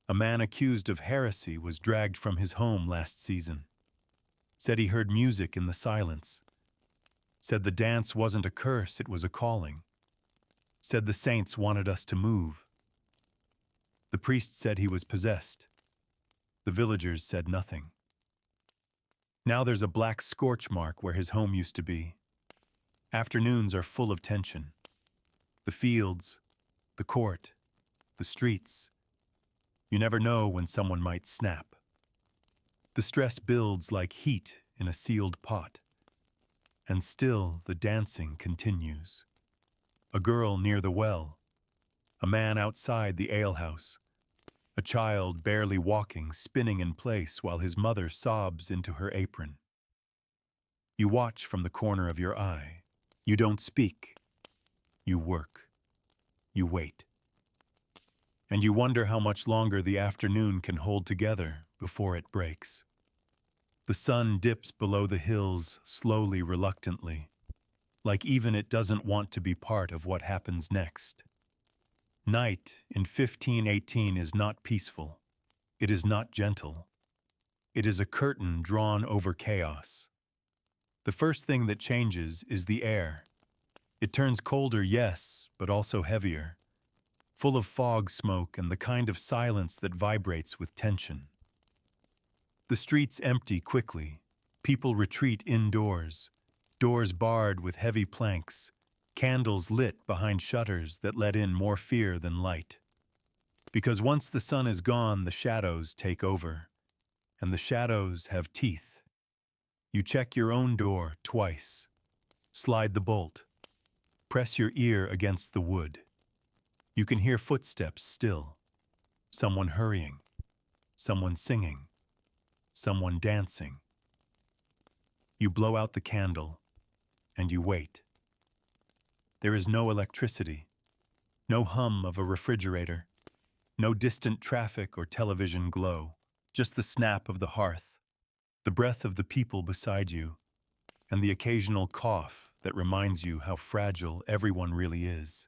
Speaker 1: A man accused of heresy was dragged from his home last season. Said he heard music in the silence. Said the dance wasn't a curse, it was a calling. Said the saints wanted us to move. The priest said he was possessed. The villagers said nothing. Now there's a black scorch mark where his home used to be. Afternoons are full of tension. The fields, the court, the streets. You never know when someone might snap. The stress builds like heat in a sealed pot. And still the dancing continues. A girl near the well. A man outside the alehouse. A child barely walking, spinning in place while his mother sobs into her apron. You watch from the corner of your eye. You don't speak. You work. You wait. And you wonder how much longer the afternoon can hold together before it breaks. The sun dips below the hills slowly, reluctantly, like even it doesn't want to be part of what happens next. Night in 1518 is not peaceful. It is not gentle. It is a curtain drawn over chaos. The first thing that changes is the air. It turns colder, yes, but also heavier, full of fog smoke and the kind of silence that vibrates with tension. The streets empty quickly. People retreat indoors, doors barred with heavy planks, candles lit behind shutters that let in more fear than light. Because once the sun is gone, the shadows take over, and the shadows have teeth. You check your own door twice, slide the bolt, press your ear against the wood. You can hear footsteps still, someone hurrying, someone singing, someone dancing. You blow out the candle, and you wait. There is no electricity, no hum of a refrigerator, no distant traffic or television glow, just the snap of the hearth, the breath of the people beside you, and the occasional cough that reminds you how fragile everyone really is.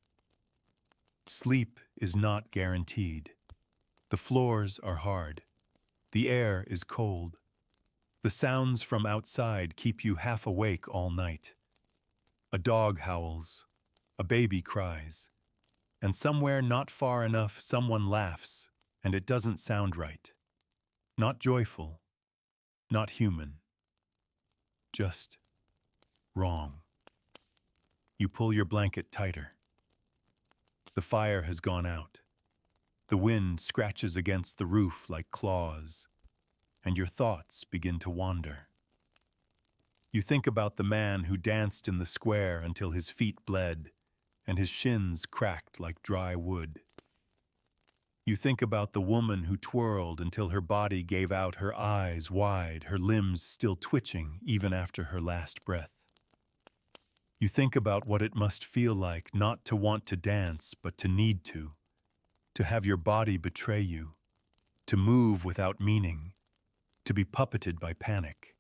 Speaker 1: Sleep is not guaranteed. The floors are hard. The air is cold. The sounds from outside keep you half awake all night. A dog howls. A baby cries. And somewhere not far enough, someone laughs, and it doesn't sound right. Not joyful. Not human. Just wrong. You pull your blanket tighter. The fire has gone out. The wind scratches against the roof like claws, and your thoughts begin to wander. You think about the man who danced in the square until his feet bled and his shins cracked like dry wood. You think about the woman who twirled until her body gave out, her eyes wide, her limbs still twitching even after her last breath. You think about what it must feel like not to want to dance but to need to have your body betray you, to move without meaning, to be puppeted by panic.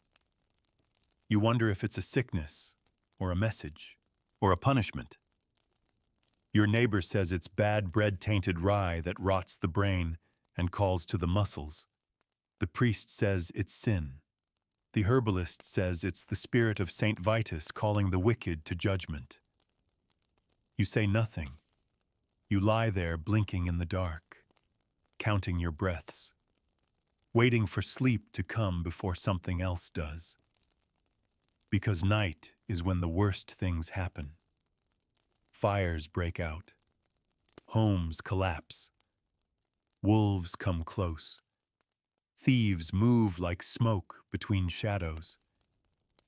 Speaker 1: You wonder if it's a sickness, or a message, or a punishment. Your neighbor says it's bad bread-tainted rye that rots the brain and calls to the muscles. The priest says it's sin. The herbalist says it's the spirit of Saint Vitus calling the wicked to judgment. You say nothing. You lie there blinking in the dark, counting your breaths, waiting for sleep to come before something else does. Because night is when the worst things happen. Fires break out. Homes collapse. Wolves come close. Thieves move like smoke between shadows.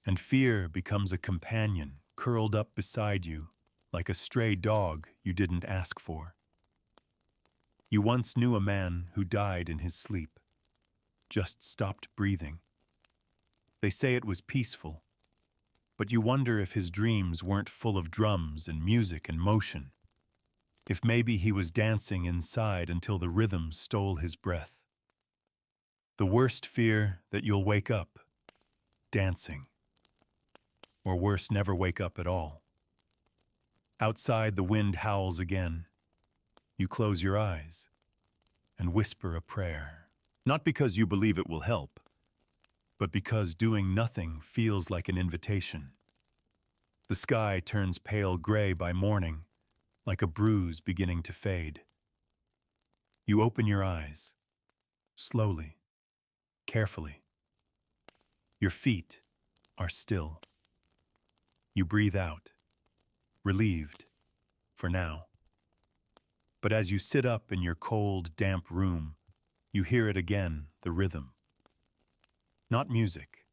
Speaker 1: And fear becomes a companion curled up beside you, like a stray dog you didn't ask for. You once knew a man who died in his sleep, just stopped breathing. They say it was peaceful, but you wonder if his dreams weren't full of drums and music and motion, if maybe he was dancing inside until the rhythm stole his breath. The worst fear that you'll wake up dancing, or worse, never wake up at all. Outside, the wind howls again. You close your eyes and whisper a prayer. Not because you believe it will help, but because doing nothing feels like an invitation. The sky turns pale gray by morning, like a bruise beginning to fade. You open your eyes, slowly, carefully. Your feet are still. You breathe out, relieved, for now. But as you sit up in your cold, damp room, you hear it again, the rhythm. Not music,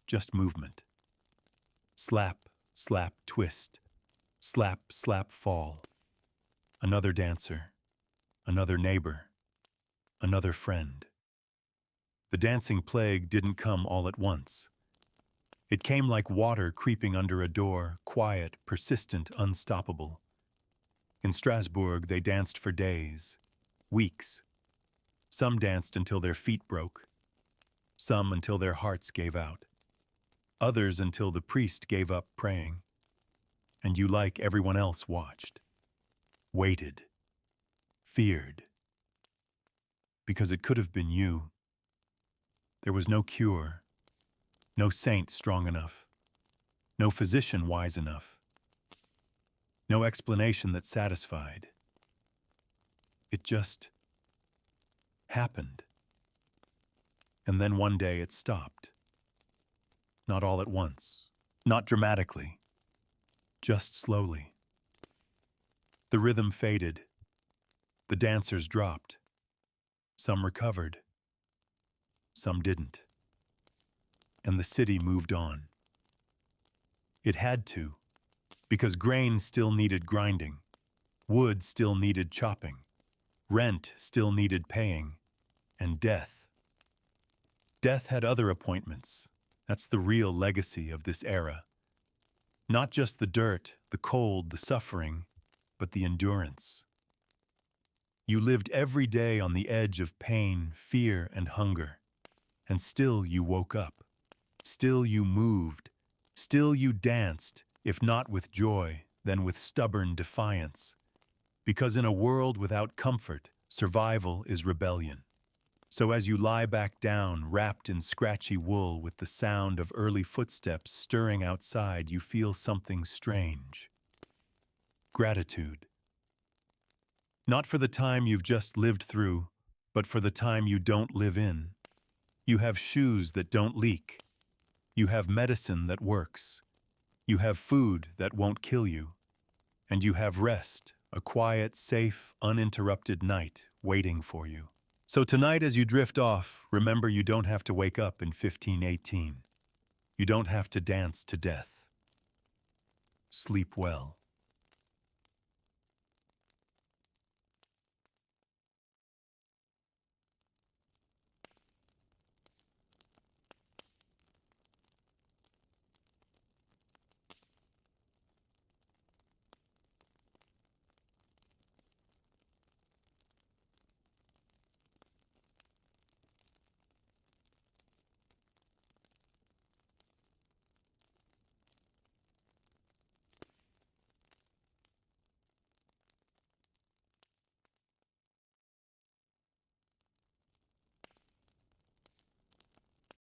Speaker 1: just movement. Slap, slap, twist. Slap, slap, fall. Another dancer, another neighbor, another friend. The dancing plague didn't come all at once. It came like water creeping under a door, quiet, persistent, unstoppable. In Strasbourg, they danced for days, weeks. Some danced until their feet broke. Some until their hearts gave out. Others until the priest gave up praying. And you, like everyone else, watched, waited, feared. Because it could have been you. There was no cure, no saint strong enough, no physician wise enough, no explanation that satisfied. It just happened. And then one day it stopped. Not all at once, not dramatically, just slowly. The rhythm faded. The dancers dropped. Some recovered. Some didn't. And the city moved on. It had to, because grain still needed grinding, wood still needed chopping, rent still needed paying, and death. Death had other appointments. That's the real legacy of this era. Not just the dirt, the cold, the suffering, but the endurance. You lived every day on the edge of pain, fear, and hunger. And still you woke up. Still you moved. Still you danced, if not with joy, then with stubborn defiance. Because in a world without comfort, survival is rebellion. So as you lie back down, wrapped in scratchy wool with the sound of early footsteps stirring outside, you feel something strange. Gratitude. Not for the time you've just lived through, but for the time you don't live in. You have shoes that don't leak. You have medicine that works. You have food that won't kill you. And you have rest, a quiet, safe, uninterrupted night waiting for you. So tonight as you drift off, remember you don't have to wake up in 1518. You don't have to dance to death. Sleep well.